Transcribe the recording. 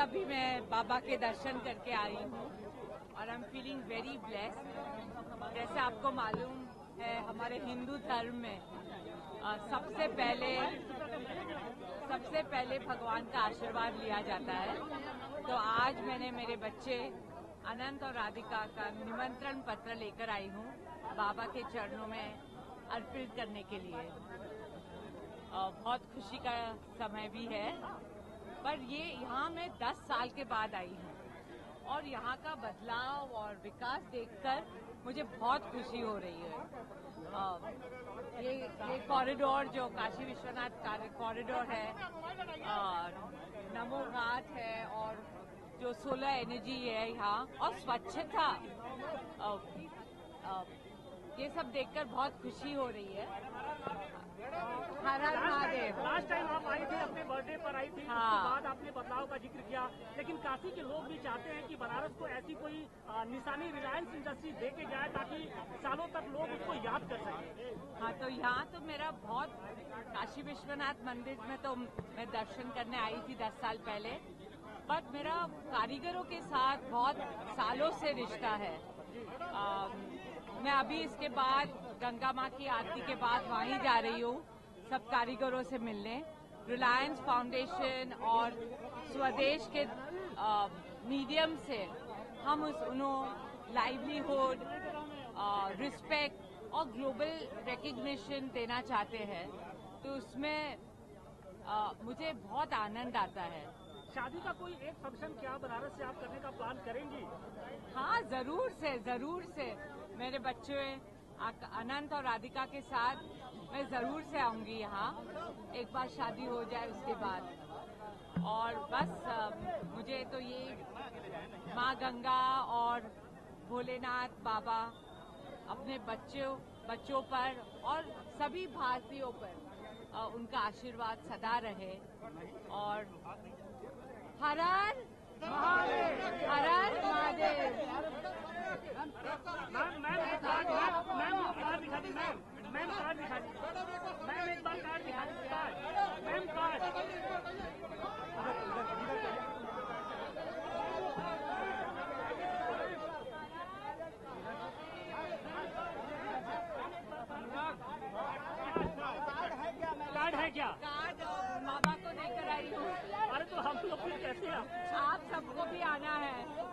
अभी मैं बाबा के दर्शन करके आई हूँ और I am feeling very blessed. जैसे आपको मालूम है, हमारे हिंदू धर्म में सबसे पहले भगवान का आशीर्वाद लिया जाता है। तो आज मैंने मेरे बच्चे अनंत और राधिका का निमंत्रण पत्र लेकर आई हूँ बाबा के चरणों में अर्पित करने के लिए। बहुत खुशी का समय भी है, पर ये यहाँ मैं 10 साल के बाद आई हूँ और यहाँ का बदलाव और विकास देखकर मुझे बहुत खुशी हो रही है। ये कॉरिडोर जो काशी विश्वनाथ कॉरिडोर है, नमो घाट है और जो सोलर एनर्जी है यहाँ और स्वच्छता, ये सब देखकर बहुत खुशी हो रही है। हर हर महादेव। लास्ट टाइम आप आई थी, अपने बर्थडे पर आई थी। हाँ। उसके बाद आपने बदलाव का जिक्र किया, लेकिन काशी के लोग भी चाहते हैं कि बनारस को ऐसी कोई निशानी रिलायंस इंडस्ट्री दे के जाए ताकि सालों तक लोग उसको याद कर सकें। हाँ, तो यहाँ तो मेरा बहुत, काशी विश्वनाथ मंदिर में तो मैं दर्शन करने आई थी 10 साल पहले, बट मेरा कारीगरों के साथ बहुत सालों से रिश्ता है। मैं अभी इसके बाद गंगा माँ की आरती के बाद वहीं जा रही हूँ सब कारीगरों से मिलने। रिलायंस फाउंडेशन और स्वदेश के मीडियम से हम उन्हें लाइवलीहुड, रिस्पेक्ट और ग्लोबल रिकग्निशन देना चाहते हैं। तो उसमें मुझे बहुत आनंद आता है। शादी का कोई एक फंक्शन क्या बनारस से आप करने का प्लान करेंगी? हाँ, जरूर से मेरे बच्चे अनंत और राधिका के साथ मैं जरूर से आऊंगी यहाँ, एक बार शादी हो जाए उसके बाद। और बस मुझे तो ये माँ गंगा और भोलेनाथ बाबा अपने बच्चों पर और सभी भारतीयों पर उनका आशीर्वाद सदा रहे। और हर हर महादेव, हर हर महादेव। मैम एक कार्ड दिखा दी, मैम कार्ड दिखा दी, मैम एक बार कार्ड दिखा दी, मैम कार्ड। कार्ड है क्या? कार्ड बाबा को लेकर आई हूँ। अरे तो हम लोग फिर कैसे? आप सबको भी आना है।